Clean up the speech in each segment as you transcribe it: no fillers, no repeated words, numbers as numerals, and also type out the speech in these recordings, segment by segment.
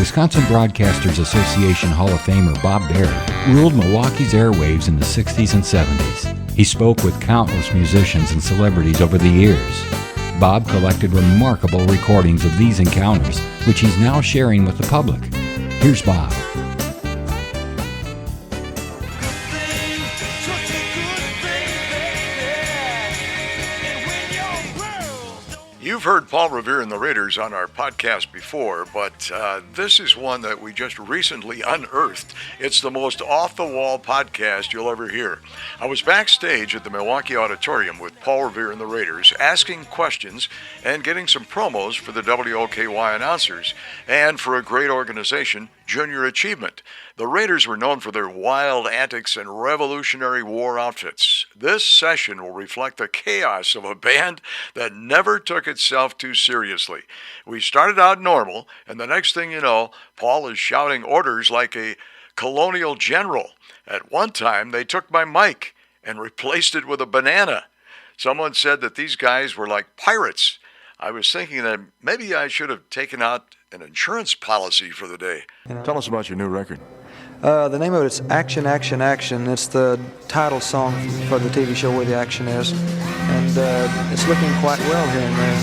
Wisconsin Broadcasters Association Hall of Famer Bob Berry ruled Milwaukee's airwaves in the 60s and 70s. He spoke with countless musicians and celebrities over the years. Bob collected remarkable recordings of these encounters, which he's now sharing with the public. Here's Bob. You've heard Paul Revere and the Raiders on our podcast before, but this is one that we just recently unearthed. It's the most off-the-wall podcast you'll ever hear. I was backstage at the Milwaukee Auditorium with Paul Revere and the Raiders, asking questions and getting some promos for the WOKY announcers and for a great organization, Junior Achievement. The Raiders were known for their wild antics and Revolutionary War outfits. This session will reflect the chaos of a band that never took itself too seriously. We started out normal, and the next thing you know, Paul is shouting orders like a colonial general. At one time, they took my mic and replaced it with a banana. Someone said that these guys were like pirates. I was thinking that maybe I should have taken out an insurance policy for the day. Tell us about your new record. The name of it is Action, Action, Action. It's the title song for the TV show Where the Action Is. And it's looking quite well here and there.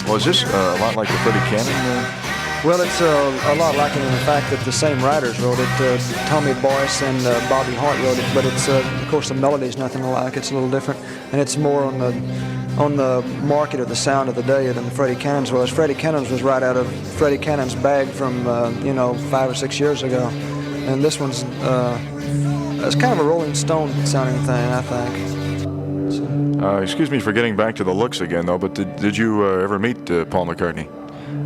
Well, is this a lot like the Freddie Cannon? Well, it's a lot like it in the fact that the same writers wrote it. Tommy Boyce and Bobby Hart wrote it, but it's, of course, the melody's nothing alike. It's a little different, and it's more on the market of the sound of the day than Freddie Cannon's was. Freddie Cannon's was right out of Freddie Cannon's bag from 5 or 6 years ago, and this one's it's kind of a Rolling Stone sounding thing, I think. So. Excuse me for getting back to the looks again, though, but did you ever meet Paul McCartney?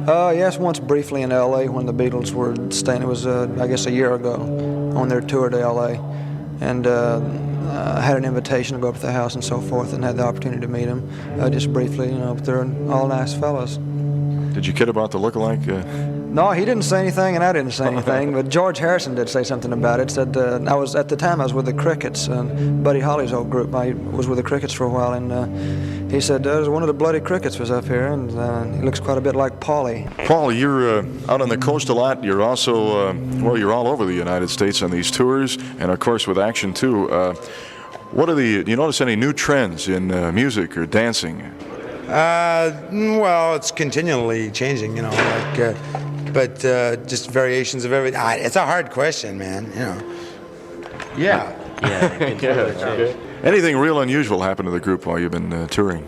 Yes, once briefly in L.A. when the Beatles were staying. It was, I guess, a year ago on their tour to L.A. And I had an invitation to go up to the house and so forth, and had the opportunity to meet him just briefly. But they're all nice fellas. Did you kid about the look-alike? No, he didn't say anything, and I didn't say anything. But George Harrison did say something about it. Said at the time I was with the Crickets, Buddy Holly's old group. I was with the Crickets for a while, and he said one of the Bloody Crickets was up here, and he looks quite a bit like Paulie. Paul, you're out on the coast a lot. You're also you're all over the United States on these tours, and of course with Action too. Do you notice any new trends in music or dancing? Well, it's continually changing, but just variations of everything. It's a hard question, man, Yeah. Yeah. Anything real unusual happened to the group while you've been touring?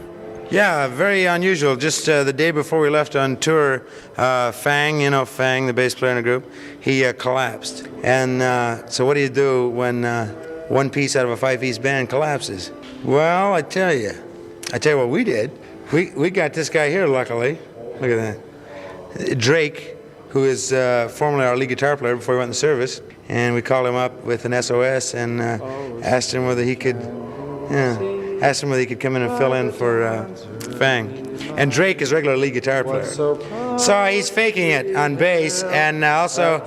Yeah, very unusual. Just the day before we left on tour, Fang, the bass player in the group, he collapsed. And so what do you do when one piece out of a 5-piece band collapses? Well, I tell you what we did. We got this guy here, luckily. Look at that. Drake, who is formerly our lead guitar player before he went in the service, and we called him up with an SOS and asked him whether he could come in and fill in for Fang. And Drake is regular lead guitar player. So he's faking it on bass, and also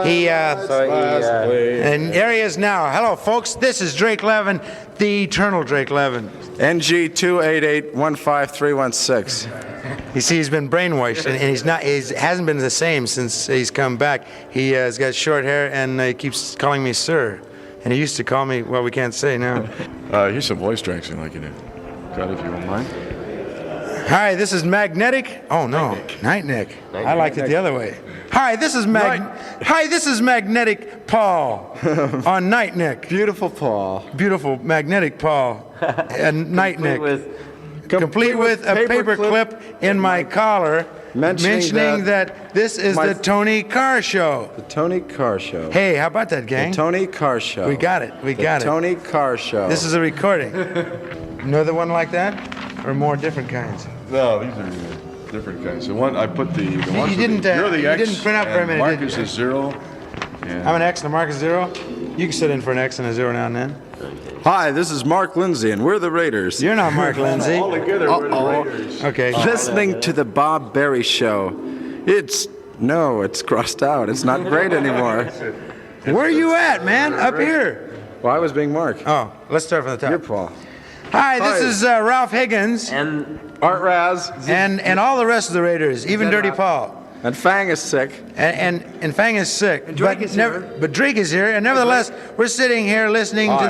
and there he is now. Hello, folks. This is Drake Levin, the eternal Drake Levin. NG 288-15316. You see, he's been brainwashed, and he hasn't been the same since he's come back. He has got short hair, and he keeps calling me sir. And he used to call me, well, we can't say now. Here's some voice tracks you'd like you to cut if you don't mind. Hi, this is Magnetic. Oh no, Night Nick. I liked it the other way. Hi, this is Magnetic Paul on Night Nick. Beautiful Paul. Beautiful Magnetic Paul and Night Nick. Complete with a paper clip in my collar mentioning that this is the Tony Carr Show. The Tony Carr Show. Hey, how about that, gang? The Tony Carr Show. We got it. The Tony Carr Show. This is a recording. Another one like that? Or more different kinds? No, these are different kinds. The one I put the ones you didn't you're the X, didn't print out for a minute. Marcus is 0. I'm an X and a Mark is 0. You can sit in for an X and a 0 now and then. Hi, this is Mark Lindsay, and we're the Raiders. You're not Mark Lindsay. All together, we're the Raiders. Okay. Listening to the Bob Berry Show. It's crossed out. It's not great anymore. Where are you at, man? Up here. Well, I was being Mark. Oh, let's start from the top. You're Paul. Hi, this is Ralph Higgins. And Art Raz. And all the rest of the Raiders, even Dirty Paul. And Fang is sick. And Fang is sick. And Drake is here. But Drake is here, and nevertheless, we're sitting here listening to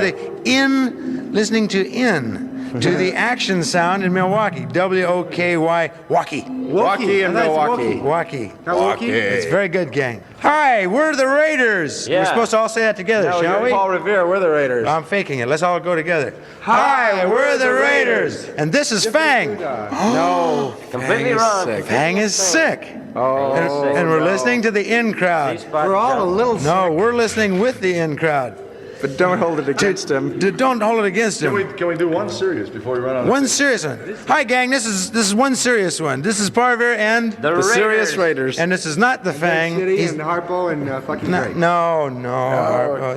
the action sound in Milwaukee. WOKY, WOKY. WOKY in Milwaukee. WOKY. WOKY? It's very good, gang. Hi, we're the Raiders. Yeah. We're supposed to all say that together, No, shall you're we? Paul Revere. We're the Raiders. I'm faking it. Let's all go together. Hi, we're the Raiders. And this is Fang. No. Completely wrong. Fang is sick. Oh. And we're listening to the in crowd. We're all a little sick. No, we're listening with the in crowd. But don't hold it against him. Don't hold it against him. Can we do one serious before we run out? One serious one. Hi, gang. This is one serious one. This is Paul Revere and The serious Raiders. and this is not the Fang. City He's- and Harpo and fucking Drake. no.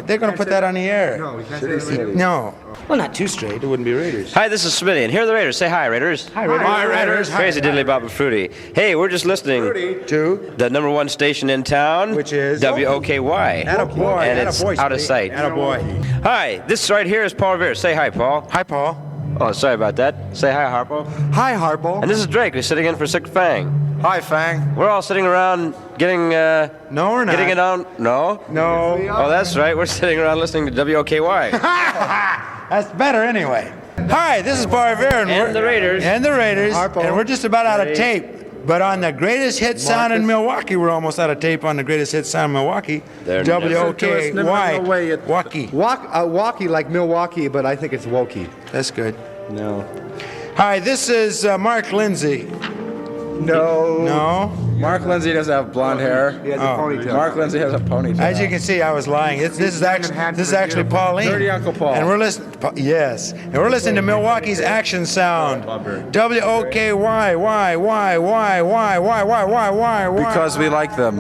They're going to put that on the air. No, we can't say City. No. Well, not too straight. It wouldn't be Raiders. Hi, this is Smitty, and here are the Raiders. Say hi, Raiders. Hi, Raiders. Hi, Raiders. Crazy Diddly Bob and Fruity. Hey, we're just listening Two. the #1 station in town, Which is? WOKY. Attaboy. And it's Attaboy, out of Smitty. sight. Attaboy. Hi, this right here is Paul Revere. Say hi, Paul. Hi, Paul. Oh, sorry about that. Say hi, Harpo. Hi, Harpo. And this is Drake, who's sitting in for Sick Fang. Hi, Fang. We're all sitting around getting No, we're not. getting it on. No. No. Oh, that's right. We're sitting around listening to WOKY. That's better anyway. Hi, this is Paul Revere. And the Raiders. And the Raiders. Harpo. And we're just about out of tape. But on the greatest hit sound in Milwaukee, we're almost out of tape on the greatest hit sound in Milwaukee. There- WOKY. No way it- WOKY. Walkie like Milwaukee, but I think it's Woky. That's good. No. Hi, this is Mark Lindsay. No. No? Mark Lindsay doesn't have blonde hair. He has a ponytail. Mark Lindsay has a ponytail. As you can see, I was lying. This is actually Pauline. Dirty Uncle Paul. And we're listening. Yes, and we're listening to Milwaukee's action sound. WOKY. Why? Because we like them.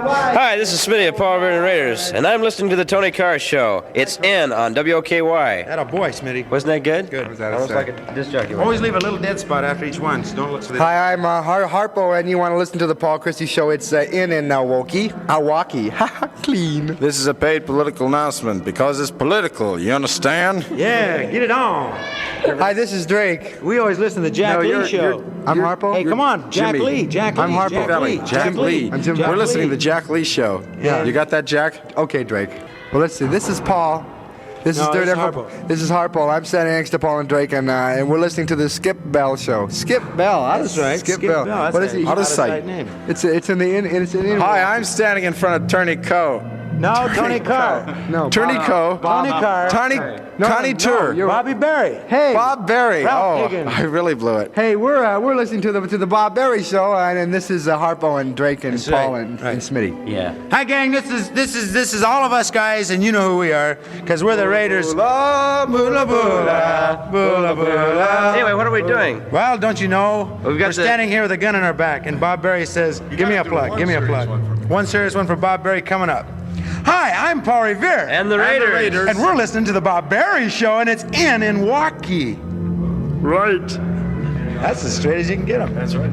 Hi, this is Smitty of Paul Revere and the Raiders, and I'm listening to the Tony Carr Show. It's in on WOKY. That a boy, Smitty. Wasn't that good? Good. Almost like a disc jockey. Always leave a little dead spot after each one, so don't look so. Hi, I'm Harpo, and you want to listen to the Paul Christie Show. It's in Milwaukee. Milwaukee. Clean. This is a paid political announcement because it's political. You understand? Yeah, get it on. Hi, this is Drake. We always listen to the Jack Lee Show. I'm Harpo. Hey, come on, Jack Jimmy. Lee. Jack Lee. I'm Harpo. Jack Belly. Lee. Jack Lee. I'm Jim- Jack We're listening to Lee. the Jack Lee Show. Yeah. You got that, Jack? Okay, Drake. Well, let's see. This is Paul. This No, is Third this is Ever- Harpo. This is Harpo. I'm standing next to Paul and Drake, and we're listening to the Skip Bell Show. Skip Bell. That's right. Skip Bell. That's What is he? Out of sight. name. It's in the Hi, I'm standing in front of Tony Coe. No, Tony Carr. No. Tony Coe. Tony Carr. Connie Tour. Bobby Berry. Hey. Bob Berry. Ralph Oh, Higgins. I really blew it. Hey, we're listening to the Bob Berry Show, and this is Harpo and Drake and Paul right. and Smitty. Yeah. Hi, gang. This is all of us guys, and you know who we are, because we're the Raiders. Bula, bula, bula. Bula, bula. Anyway, what are we doing? Well, don't you know? We've got We're the- standing here with a gun in our back, and Bob Berry says, "Give me a plug. Give me a plug." One serious one for Bob Berry coming up. Hi, I'm Paul Revere. And the Raiders. And we're listening to the Bob Berry Show, and it's in Milwaukee. Right. That's as straight as you can get them. That's right.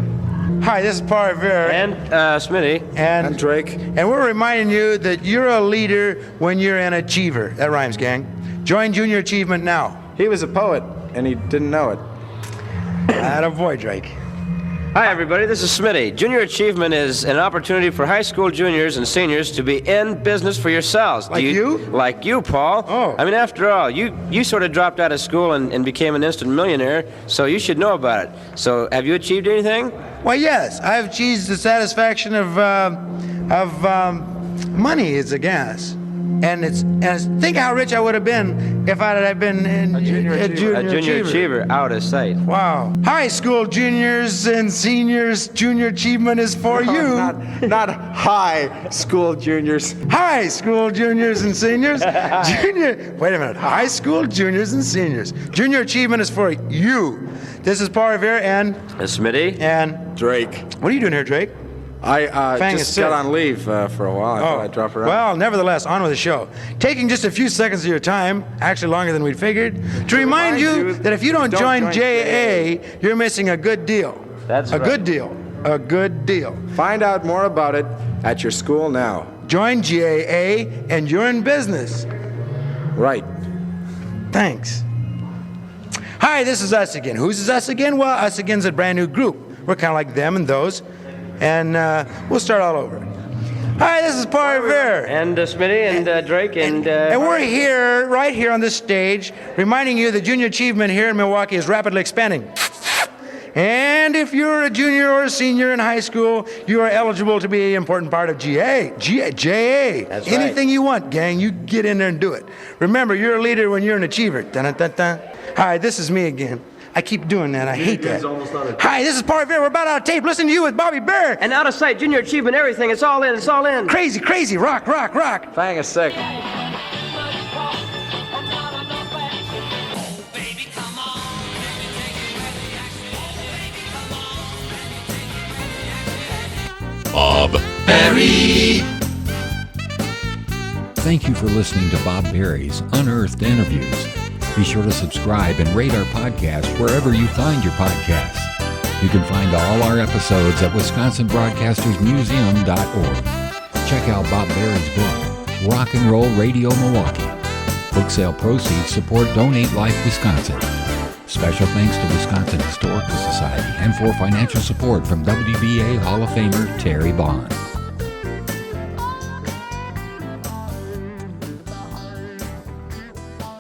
Hi, this is Paul Revere. And Smitty. And Drake. And we're reminding you that you're a leader when you're an achiever. That rhymes, gang. Join Junior Achievement now. He was a poet, and he didn't know it. Attaboy, Drake. Hi, everybody. This is Smitty. Junior Achievement is an opportunity for high school juniors and seniors to be in business for yourselves. Like you? Like you, Paul. Oh. I mean, after all, you sort of dropped out of school and became an instant millionaire, so you should know about it. So, have you achieved anything? Well, yes, I've achieved the satisfaction of money is a gas. And think how rich I would have been if I had been a junior Achiever, out of sight. Wow. High school juniors and seniors, Junior Achievement is for you. Not high school juniors. High school juniors and seniors. Wait a minute. High school juniors and seniors. Junior Achievement is for you. This is Paul Revere and Smitty. Drake. what are you doing here, Drake? I Fang is just sick. got on leave for a while. I thought I'd drop around. Well, nevertheless, on with the show. Taking just a few seconds of your time, actually longer than we'd figured, to remind you that if you don't join JA, you're missing a good deal. That's a right. good deal. A good deal. Find out more about it at your school now. Join GAA and you're in business. Right. Thanks. Hi, this is Us Again. Who's is Us Again? Well, Us Again's a brand new group. We're kind of like them and those. and we'll start all over. Hi, this is Paul Revere. And Smitty and Drake and... And we're here, right here on this stage, reminding you that junior achievement here in Milwaukee is rapidly expanding. And if you're a junior or a senior in high school, you are eligible to be an important part of JA. That's Anything right. you want, gang, you get in there and do it. Remember, you're a leader when you're an achiever. Dun-dun-dun-dun. Hi, this is me again. I keep doing that. I hate that. Hi, this is Paul Revere. We're about out of tape. Listening to you with Bobby Bear. And out of sight, junior achievement, everything. It's all in. It's all in. Crazy, crazy. Rock, rock, rock. Hang a second. Bob Berry. Thank you for listening to Bob Berry's Unearthed interviews. Be sure to subscribe and rate our podcast wherever you find your podcasts. You can find all our episodes at WisconsinBroadcastersMuseum.org. Check out Bob Berry's book, Rock and Roll Radio Milwaukee. Book sale proceeds support Donate Life Wisconsin. Special thanks to Wisconsin Historical Society and for financial support from WBA Hall of Famer Terry Bond.